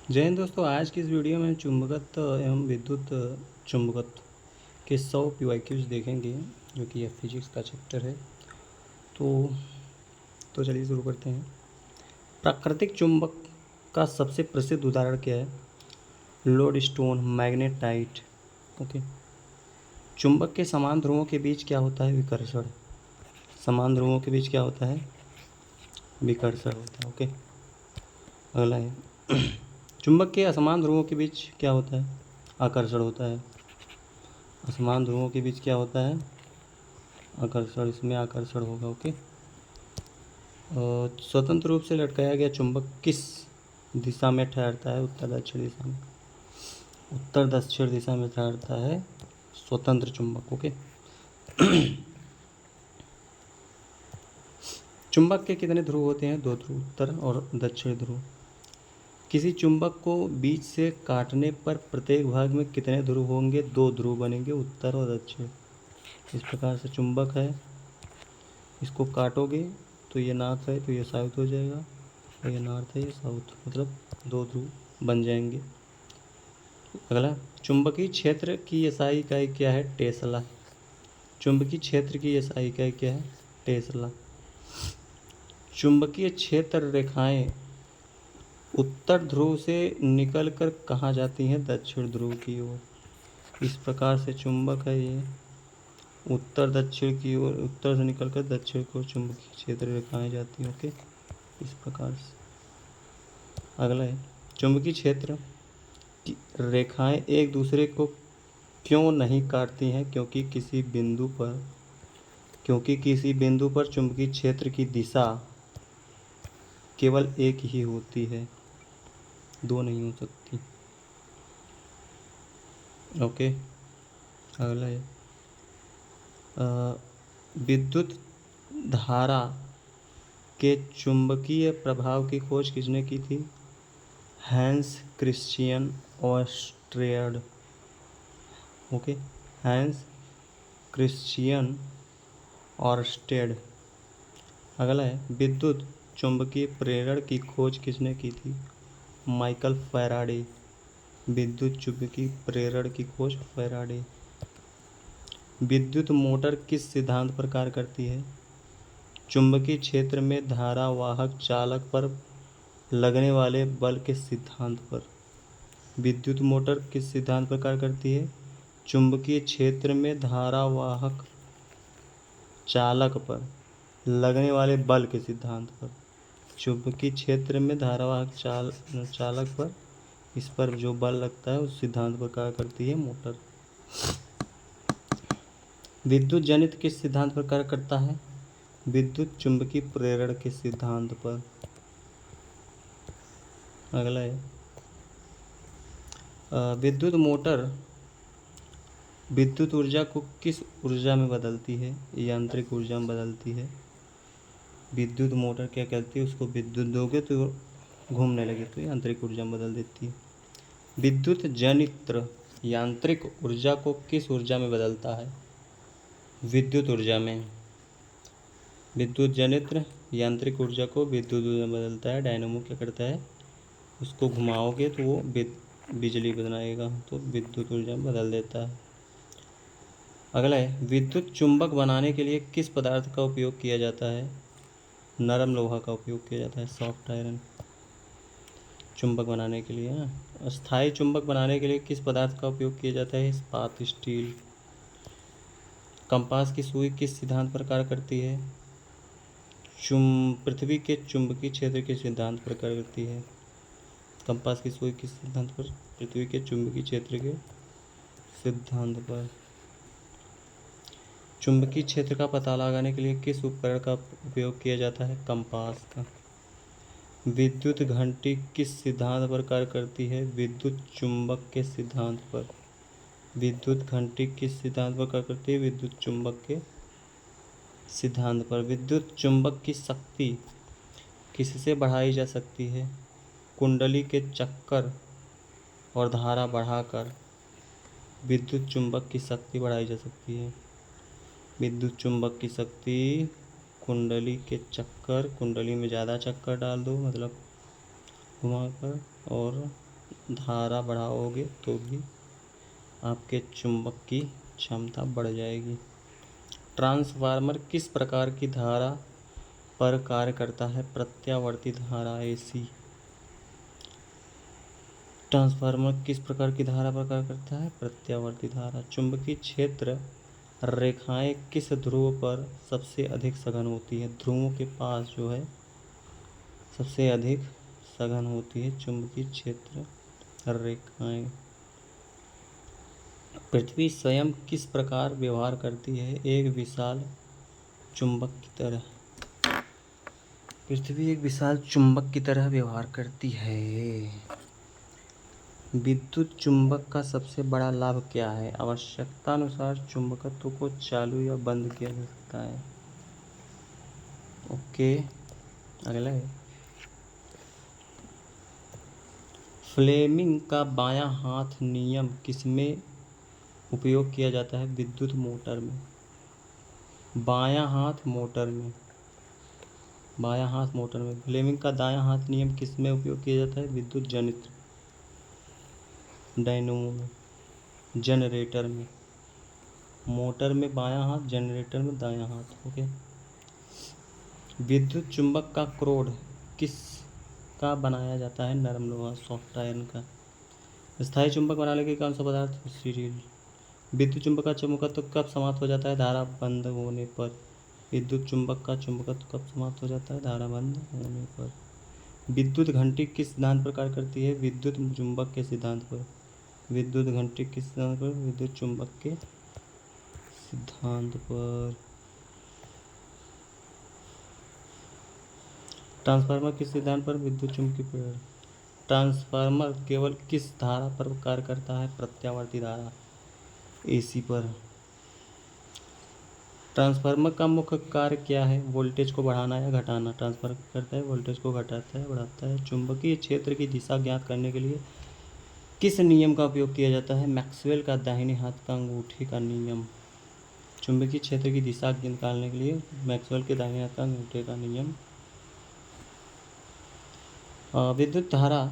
जय हिंद दोस्तों। आज की इस वीडियो में चुंबकत्व एवं विद्युत चुंबकत्व के 100 पीवाईक्यूज देखेंगे, जो कि यह फिजिक्स का चैप्टर है। तो चलिए शुरू करते हैं। प्राकृतिक चुंबक का सबसे प्रसिद्ध उदाहरण क्या है? Lodestone magnetite. ओके। चुंबक के समान ध्रुवों के बीच क्या होता है? विकर्षण। समान ध्रुवों के बीच क्या होता है? विकर्षण होता है। ओके। अगला है चुंबक के असमान ध्रुवों के बीच क्या होता है? आकर्षण होता है। असमान ध्रुवों के बीच क्या होता है? आकर्षण। इसमें आकर्षण होगा। ओके। स्वतंत्र रूप से लटकाया गया चुंबक किस दिशा में ठहरता है? उत्तर दक्षिण दिशा में। उत्तर दक्षिण दिशा में ठहरता है स्वतंत्र चुंबक। ओके। चुंबक के कितने ध्रुव होते हैं? 2 ध्रुव, उत्तर और दक्षिण ध्रुव। किसी चुंबक को बीच से काटने पर प्रत्येक भाग में कितने ध्रुव होंगे? 2 ध्रुव बनेंगे, उत्तर और दक्षिण। इस प्रकार से चुंबक है, इसको काटोगे तो ये नॉर्थ है तो ये साउथ हो जाएगा, और ये नॉर्थ है ये साउथ, मतलब 2 ध्रुव बन जाएंगे। अगला, चुंबकीय क्षेत्र की एसआई इकाई क्या है? टेस्ला। चुंबकीय क्षेत्र की एसआई इकाई क्या है? टेस्ला। चुंबकीय क्षेत्र रेखाएं उत्तर ध्रुव से निकलकर कहाँ जाती हैं? दक्षिण ध्रुव की ओर। इस प्रकार से चुंबक है ये उत्तर दक्षिण की ओर, उत्तर से निकलकर दक्षिण की ओर चुंबकीय क्षेत्र रेखाएं जाती हैं। ओके, इस प्रकार से। अगला है, चुंबकीय क्षेत्र की रेखाएं एक दूसरे को क्यों नहीं काटती हैं? क्योंकि किसी बिंदु पर चुंबकीय क्षेत्र की दिशा केवल एक ही होती है, 2 नहीं हो सकती। ओके। अगला है, विद्युत धारा के चुंबकीय प्रभाव की खोज किसने की थी? Hans Christian Oersted. Okay, Hans Christian Oersted. अगला है, विद्युत चुंबकीय प्रेरण की खोज किसने की थी? Michael Faraday. विद्युत चुंबकीय प्रेरण की खोज फैराडे। विद्युत मोटर किस सिद्धांत पर कार्य करती है? चुंबकीय क्षेत्र में धारावाहक चालक पर लगने वाले बल के सिद्धांत पर। विद्युत मोटर किस सिद्धांत पर कार्य करती है? चुंबकीय क्षेत्र में धारावाहक चालक पर लगने वाले बल के सिद्धांत पर। चुंबकीय क्षेत्र में धारावाहक चालक पर, इस पर जो बल लगता है उस सिद्धांत पर कार्य करती है मोटर। विद्युत जनित किस सिद्धांत पर कार्य करता है? विद्युत चुंबकीय प्रेरण के सिद्धांत पर। अगला है, विद्युत मोटर विद्युत ऊर्जा को किस ऊर्जा में बदलती है? यांत्रिक ऊर्जा में बदलती है। विद्युत मोटर क्या करती है? उसको विद्युत दोगे तो घूमने लगे तो यांत्रिक ऊर्जा में बदल देती है। विद्युत जनित्र यांत्रिक ऊर्जा को किस ऊर्जा में बदलता है? विद्युत ऊर्जा में। विद्युत जनित्र यांत्रिक ऊर्जा को विद्युत ऊर्जा में बदलता है। डायनेमो क्या करता है? उसको घुमाओगे तो वो बिजली बनाएगा, तो विद्युत ऊर्जा में बदल देता है। अगला है, विद्युत चुंबक बनाने के लिए किस पदार्थ का उपयोग किया जाता है? नरम लोहा का उपयोग किया जाता है, सॉफ्ट आयरन। चुंबक बनाने के लिए ना, स्थायी चुंबक बनाने के लिए किस पदार्थ का उपयोग किया जाता है? इस्पात, स्टील। कंपास की सुई किस सिद्धांत पर कार्य करती है? पृथ्वी के चुंबकीय क्षेत्र के सिद्धांत पर कार्य करती है। कंपास की सुई किस सिद्धांत पर? पृथ्वी के चुंबकीय क्षेत्र के सिद्धांत पर। चुंबकीय क्षेत्र का पता लगाने के लिए किस उपकरण का उपयोग किया जाता है? कंपास का। विद्युत घंटी किस सिद्धांत पर कार्य करती है? विद्युत चुंबक के सिद्धांत पर। विद्युत घंटी किस सिद्धांत पर कार्य करती है? विद्युत चुंबक के सिद्धांत पर। विद्युत चुंबक की शक्ति किससे बढ़ाई जा सकती है? कुंडली के चक्कर और धारा बढ़ाकर विद्युत चुंबक की शक्ति बढ़ाई जा सकती है। विद्युत चुंबक की शक्ति कुंडली के चक्कर, कुंडली में ज़्यादा चक्कर डाल दो मतलब घुमाकर, और धारा बढ़ाओगे तो भी आपके चुंबक की क्षमता बढ़ जाएगी। ट्रांसफार्मर किस प्रकार की धारा पर कार्य करता है? प्रत्यावर्ती धारा AC। ट्रांसफार्मर किस प्रकार की धारा पर कार्य करता है? प्रत्यावर्ती धारा। चुंबकीय क्षेत्र रेखाएं किस ध्रुव पर सबसे अधिक सघन होती है? ध्रुवों के पास जो है सबसे अधिक सघन होती है चुंबकीय क्षेत्र रेखाएं। पृथ्वी स्वयं किस प्रकार व्यवहार करती है? एक विशाल चुंबक की तरह। पृथ्वी एक विशाल चुंबक की तरह व्यवहार करती है। विद्युत चुंबक का सबसे बड़ा लाभ क्या है? आवश्यकता अनुसार चुंबकत्व को चालू या बंद किया जा सकता है। ओके, अगला है फ्लेमिंग का बायां हाथ नियम किसमें उपयोग किया जाता है? विद्युत मोटर में। बायां हाथ मोटर में, बायां हाथ मोटर में। फ्लेमिंग का दायां हाथ नियम किसमें उपयोग किया जाता है? विद्युत जनित्र, डायनेमो में, जनरेटर में। मोटर में बायां हाथ, जनरेटर में दायां हाथ। ओके। विद्युत चुंबक का क्रोड किस का बनाया जाता है? नरम लोहा, सॉफ्ट आयरन का। स्थायी चुंबक बनाने के कौन सा पदार्थ? स्टील। विद्युत चुंबक का चुंबकत्व कब समाप्त हो जाता है? धारा बंद होने पर। विद्युत चुंबक का चुंबकत्व कब समाप्त हो जाता है? धारा बंद होने पर। विद्युत घंटी किस सिद्धांत पर कार्य करती है? विद्युत चुंबक के सिद्धांत पर। विद्युत घंटी किस सिद्धांत पर? विद्युत चुंबक के सिद्धांत पर। ट्रांसफार्मर किस सिद्धांत पर? विद्युत चुंबकीय प्रेरण। ट्रांसफार्मर केवल किस धारा पर कार्य करता है? प्रत्यावर्ती धारा AC पर। ट्रांसफार्मर का मुख्य कार्य क्या है? वोल्टेज को बढ़ाना या घटाना। ट्रांसफार्मर करता है वोल्टेज को घटाता है, बढ़ाता है। चुंबकीय क्षेत्र की दिशा ज्ञात करने के लिए किस नियम का उपयोग किया जाता है? मैक्सवेल का दाहिने हाथ का अंगूठे का नियम। चुंबकीय क्षेत्र की दिशा निकालने के लिए मैक्सवेल के दाहिने हाथ का अंगूठे का नियम। विद्युत धारा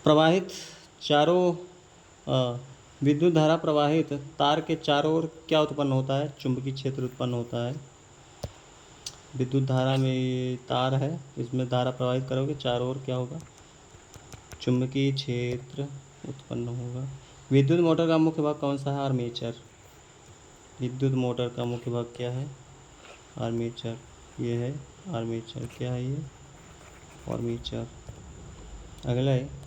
प्रवाहित चारों विद्युत धारा प्रवाहित तार के चारों ओर क्या उत्पन्न होता है? चुंबकीय क्षेत्र उत्पन्न होता है। विद्युत धारा में तार है, इसमें धारा प्रवाहित करोगे चारों ओर क्या होगा? चुंबकीय क्षेत्र उत्पन्न होगा। विद्युत मोटर का मुख्य भाग कौन सा है? आर्मेचर। विद्युत मोटर का मुख्य भाग क्या है? आर्मेचर। ये है आर्मेचर। क्या है ये? आर्मेचर। अगला है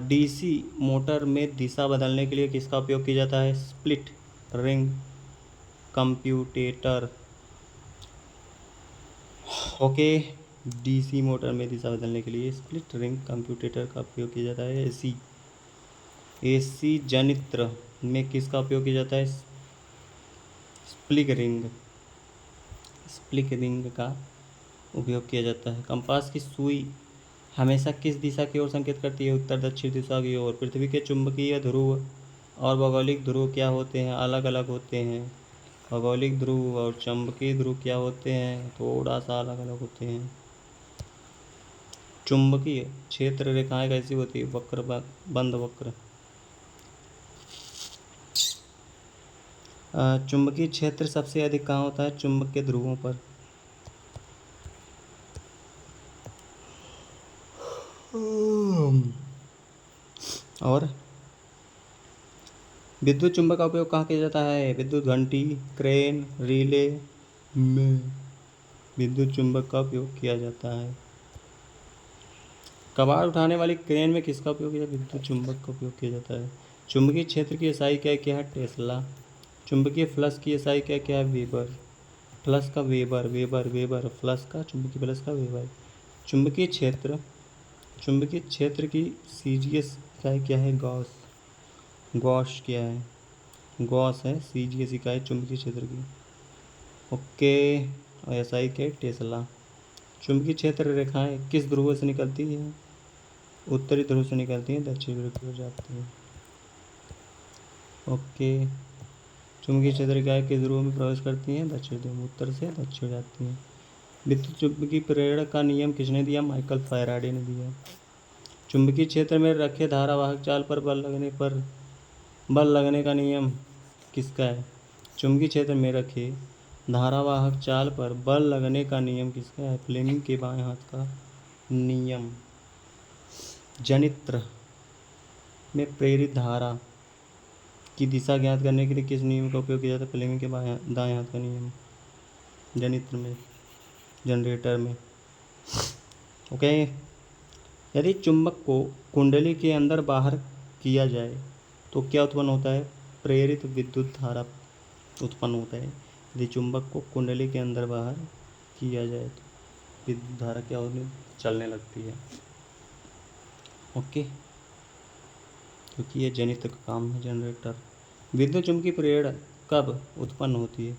DC मोटर में दिशा बदलने के लिए किसका उपयोग किया जाता है? Split ring commutator. Okay. DC motor में दिशा बदलने के लिए स्प्लिट रिंग कंप्यूटेटर का उपयोग किया जाता है। AC जनित्र में किसका उपयोग किया जाता है? स्प्लिट रिंग का उपयोग किया जाता है। कंपास की सुई हमेशा किस दिशा की ओर संकेत करती है? उत्तर दक्षिण दिशा की ओर। पृथ्वी के चुंबकीय ध्रुव और भौगोलिक ध्रुव क्या होते हैं? अलग अलग होते हैं। भौगोलिक ध्रुव और चुंबकीय ध्रुव क्या होते हैं? थोड़ा सा अलग अलग होते हैं। चुंबकीय क्षेत्र रेखाएं कैसी होती है? वक्र, बंद वक्र। चुंबकीय क्षेत्र सबसे अधिक कहाँ होता है? चुंबक के ध्रुवों पर। और विद्युत चुंबक का उपयोग कहाँ किया जाता है? विद्युत घंटी, क्रेन, रिले में विद्युत चुंबक का उपयोग किया जाता है। कबाड़ उठाने वाली क्रेन में किसका उपयोग किया जाता है? विद्युत चुंबक का उपयोग किया जाता है। चुंबकीय क्षेत्र की SI क्या है? टेस्ला। चुंबकीय फ्लक्स की SI क्या है? वेबर। फ्लक्स का वेबर फ्लक्स का, चुंबकीय फ्लक्स का वेबर। चुंबकीय क्षेत्र की CGS इकाई क्या है? गॉस। गॉस क्या है? गॉस है CGS इकाई चुंबकीय क्षेत्र की। ओके। और SI क्या है? टेस्ला। चुंबकीय क्षेत्र रेखाएं किस ध्रुव से निकलती है? उत्तरी ध्रुव से निकलती हैं, दक्षिण ध्रुव की ओर जाती हैं। ओके। चुंबकीय क्षेत्र रेखाएं किस ध्रुव में प्रवेश करती हैं? दक्षिण ध्रुव। उत्तर से दक्षिण जाती हैं। विद्युत चुंबकीय प्रेरण का नियम किसने दिया? माइकल फैराडे ने दिया। चुंबकीय क्षेत्र में रखे धारावाहक जाल पर बल लगने का नियम किसका है? चुंबकीय क्षेत्र में रखे धारावाहक जाल पर बल लगने का नियम किसका है? फ्लेमिंग के बाएं हाथ का नियम। जनित्र में प्रेरित धारा की दिशा ज्ञात करने के लिए किस नियम का उपयोग किया जाता है? फ्लेमिंग के दाएं हाथ का नियम। जनित्र में, जनरेटर में। ओके। यदि चुंबक को कुंडली के अंदर बाहर किया जाए तो क्या उत्पन्न होता है? प्रेरित विद्युत धारा उत्पन्न होता है। यदि चुंबक को कुंडली के अंदर बाहर किया जाए तो विद्युत धारा क्या होगी? चलने लगती है। ओके, क्योंकि ये जनित्र का काम है, जनरेटर। विद्युत चुंबकीय प्रेरण कब उत्पन्न होती है?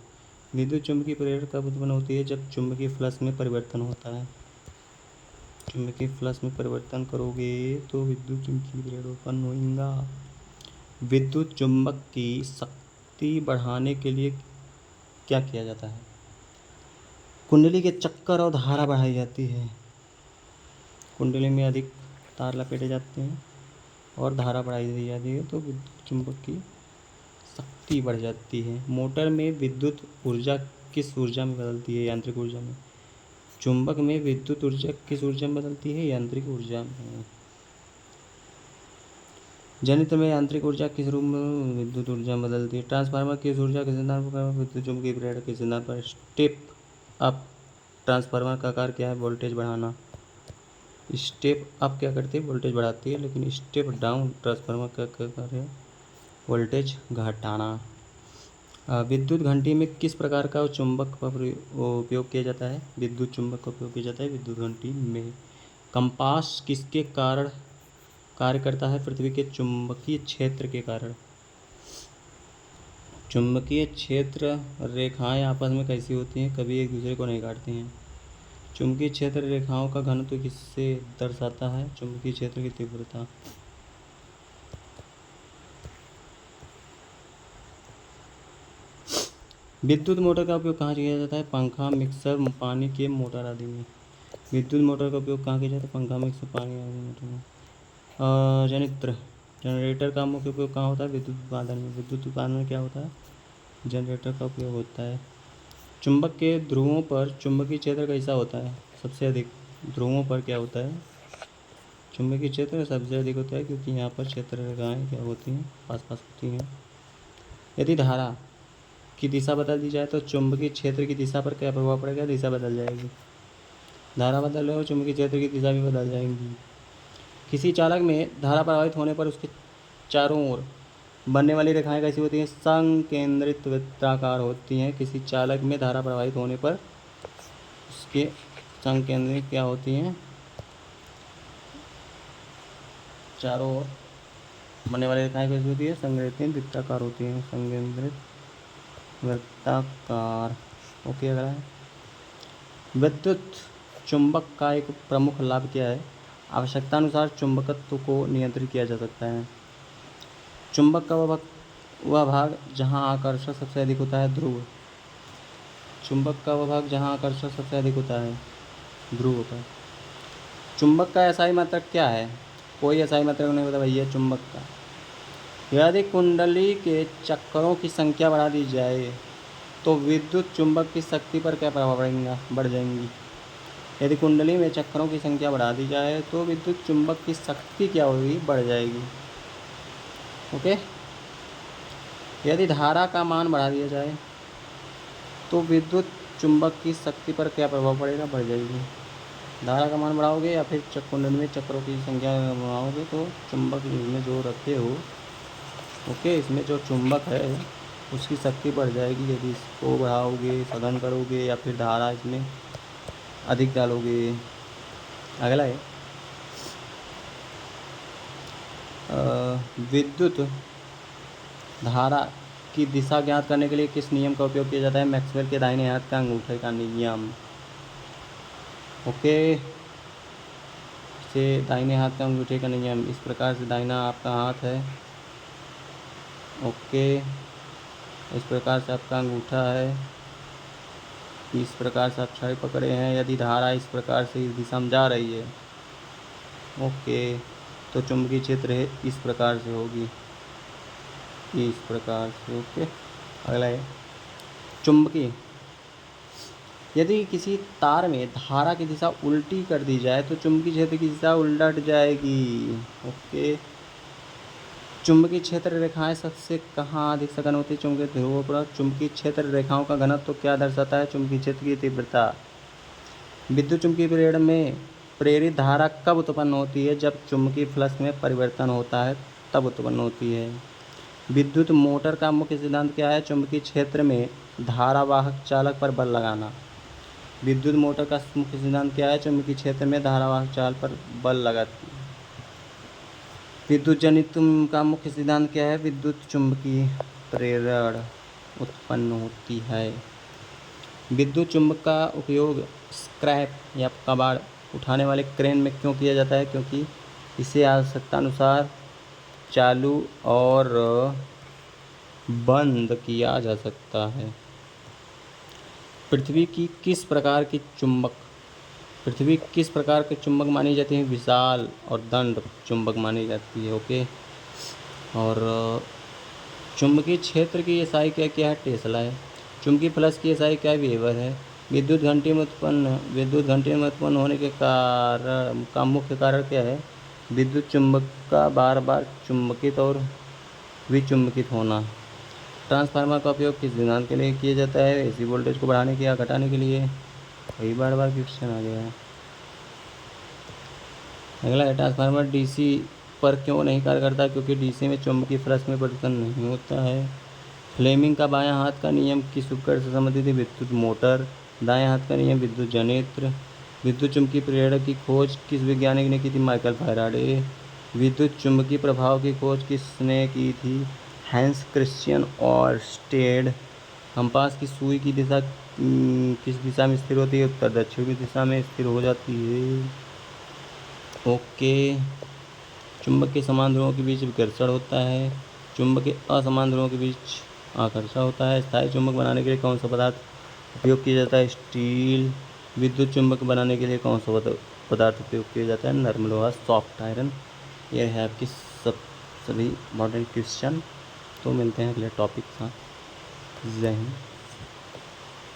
विद्युत चुंबकीय प्रेरण कब उत्पन्न होती है? जब चुंबकीय फ्लक्स में परिवर्तन होता है। चुंबकीय फ्लक्स में परिवर्तन करोगे तो विद्युत चुंबकीय प्रेरण उत्पन्न होगा। विद्युत चुंबक की शक्ति बढ़ाने के लिए क्या किया जाता है? कुंडली के चक्कर और धारा बढ़ाई जाती है। कुंडली में अधिक तार लपेटे जाते हैं और धारा बढ़ाई दी जाती है तो विद्युत चुंबक की शक्ति बढ़ जाती है। मोटर में विद्युत ऊर्जा किस ऊर्जा में बदलती है? यांत्रिक ऊर्जा में। चुंबक में विद्युत ऊर्जा किस ऊर्जा में बदलती है? यांत्रिक ऊर्जा में। जनित्र में यांत्रिक ऊर्जा किस रूप में विद्युत ऊर्जा में बदलती है? ट्रांसफार्मर किस ऊर्जा के सिद्धांत पर? विद्युत चुंबकीय प्रेरण के सिद्धांत पर। स्टेप अप ट्रांसफार्मर का कार्य क्या है? वोल्टेज बढ़ाना। स्टेप अप क्या करती है? वोल्टेज बढ़ाती है। लेकिन स्टेप डाउन ट्रांसफार्मर का कार्य है? वोल्टेज घटाना। विद्युत घंटी में किस प्रकार का चुंबक का उपयोग किया जाता है? विद्युत चुंबक का उपयोग किया जाता है विद्युत घंटी में। कंपास किसके कारण कार्य करता है? पृथ्वी के चुंबकीय क्षेत्र के कारण। चुंबकीय क्षेत्र रेखाएं आपस में कैसी होती हैं? कभी एक दूसरे को नहीं काटती हैं। चुंबकीय क्षेत्र रेखाओं का घनत्व किससे दर्शाता है? चुंबकीय क्षेत्र की तीव्रता। विद्युत मोटर का उपयोग कहाँ किया जाता है? पंखा, मिक्सर, पानी के मोटर आदि में। विद्युत मोटर का उपयोग कहाँ किया जाता है? पंखा, मिक्सर, पानी आदि मोटर में। जनित्र जनरेटर का मुख्य उपयोग कहाँ होता है? विद्युत उत्पादन में। विद्युत उत्पादन में क्या होता है? जनरेटर का उपयोग होता है। चुंबक के ध्रुवों पर चुंबकीय क्षेत्र कैसा होता है? सबसे अधिक। ध्रुवों पर क्या होता है? चुंबकीय क्षेत्र सबसे अधिक होता है, क्योंकि यहाँ पर क्षेत्र रेखाएं क्या होती हैं? पास पास होती हैं। यदि धारा की दिशा बदल दी जाए तो चुंबकीय क्षेत्र की दिशा पर क्या प्रभाव पड़ेगा? दिशा बदल जाएगी। धारा बदल रहे हो, चुंबकीय क्षेत्र की दिशा भी बदल जाएगी। किसी चालक में धारा प्रवाहित होने पर उसके चारों ओर बनने वाली रेखाएं कैसी होती हैं? संकेंद्रित वृत्ताकार होती हैं। किसी चालक में धारा प्रवाहित होने पर उसके संकेंद्रित क्या होती हैं? चारों ओर बनने वाली रेखाएं कैसी होती है? संकेंद्रित वृत्ताकार होती हैं। संकेंद्रित वृत्ताकार। ओके, अगला है विद्युत चुंबक का एक प्रमुख लाभ क्या है? आवश्यकतानुसार चुंबकत्व को नियंत्रित किया जा सकता है। चुंबक का वह भाग जहाँ आकर्षण सबसे अधिक होता है, ध्रुव। चुंबक का वह भाग जहाँ आकर्षण सबसे अधिक होता है, ध्रुव पर। चुंबक का एसआई मात्रक क्या है? कोई एसआई मात्रक नहीं होता भैया चुंबक का। यदि कुंडली के चक्करों की संख्या बढ़ा दी जाए तो विद्युत चुंबक की शक्ति पर क्या प्रभाव पड़ेगा? बढ़ जाएंगी। यदि कुंडली में चक्करों की संख्या बढ़ा दी जाए तो विद्युत चुंबक की शक्ति क्या होगी? बढ़ जाएगी। ओके। यदि धारा का मान बढ़ा दिया जाए तो विद्युत चुंबक की शक्ति पर क्या प्रभाव पड़ेगा? बढ़ जाएगी। धारा का मान बढ़ाओगे या फिर कुंडली में चक्करों की संख्या बढ़ाओगे तो चुंबक इसमें जो रखे हो, ओके, इसमें जो चुंबक है उसकी शक्ति बढ़ जाएगी। यदि इसको बढ़ाओगे, सघन करोगे या फिर धारा इसमें अधिक डालोगे। अगला है विद्युत धारा की दिशा ज्ञात करने के लिए किस नियम का उपयोग किया जाता है? मैक्सवेल के दाहिने हाथ का अंगूठे का नियम। ओके, से दाहिने हाथ का अंगूठे का नियम इस प्रकार से दाहिना आपका हाथ है। ओके, इस प्रकार से आपका अंगूठा है इस प्रकार से आप छड़ी पकड़े हैं, यदि धारा इस प्रकार से इस दिशा में जा रही है, ओके, तो चुंबकीय क्षेत्र है इस प्रकार से होगी, इस प्रकार से, ओके। अगला है चुंबकीय, यदि किसी तार में धारा की दिशा उल्टी कर दी जाए तो चुंबकीय क्षेत्र की दिशा उलट जाएगी, ओके। चुंबकीय क्षेत्र रेखाएं सबसे कहाँ अधिक सघन होती है? चुंबकीय ध्रुवों पर। चुंबकीय क्षेत्र रेखाओं का घनत्व तो क्या दर्शाता है? चुंबकीय क्षेत्र की तीव्रता। विद्युत चुंबकीय प्रेरण में प्रेरित धारा कब उत्पन्न होती है? जब चुंबकीय फ्लक्स में परिवर्तन होता है तब उत्पन्न होती है। विद्युत मोटर का मुख्य सिद्धांत क्या है? चुंबकीय क्षेत्र में धारावाहक चालक पर बल लगाना। विद्युत मोटर का मुख्य सिद्धांत क्या है? चुंबकीय क्षेत्र में धारावाहक चाल पर बल लगाती है। विद्युत जनित का मुख्य सिद्धांत क्या है? विद्युत चुंबकीय प्रेरण उत्पन्न होती है। विद्युत चुंबक का उपयोग स्क्रैप या कबाड़ उठाने वाले क्रेन में क्यों किया जाता है? क्योंकि इसे आवश्यकता अनुसार चालू और बंद किया जा सकता है। पृथ्वी किस प्रकार के चुंबक मानी जाती है? विशाल और दंड चुंबक मानी जाती है, ओके। और चुंबकीय क्षेत्र की एसआई क्या है? टेस्ला है। चुंबकीय फ्लक्स की एसआई क्या है? वेबर है। विद्युत घंटी में उत्पन्न होने के कारण का मुख्य कारण क्या है? विद्युत चुंबक का बार बार चुंबकित और विचुंबकित होना। ट्रांसफार्मर का उपयोग किस सिद्धांत के लिए किया जाता है? एसी वोल्टेज को बढ़ाने के या घटाने के लिए। कई बार क्वेश्चन आ गया है। अगला है ट्रांसफार्मर डीसी पर क्यों नहीं कार्य करता? क्योंकि डीसी में चुंबकीय फ्लक्स में परिवर्तन नहीं होता है। फ्लेमिंग का बायां हाथ का नियम किस उपकरण से संबंधित है? विद्युत मोटर। दाएं हाथ का नियम विद्युत जनित्र। विद्युत चुंबकीय प्रेरण की खोज किस वैज्ञानिक ने की थी? Michael Faraday. विद्युत चुंबकीय प्रभाव की खोज किसने की थी? Hans Christian Oersted. कंपास की सुई की दिशा किस दिशा में स्थिर होती है? उत्तर दक्षिण दिशा में स्थिर हो जाती है, ओके। चुंबक के समान ध्रुवों के बीच विकर्षण होता है। चुंबक के असमान ध्रुवों के बीच आकर्षण होता है। स्थायी चुंबक बनाने के लिए कौन सा पदार्थ उपयोग किया जाता है? स्टील। विद्युत चुंबक बनाने के लिए कौन सा पदार्थ उपयोग किया जाता है? नरम लोहा, सॉफ्ट आयरन। ये है आपकी सभी इम्पॉर्टेंट क्वेश्चन। तो मिलते हैं अगले टॉपिक के साथ। जय हिंद।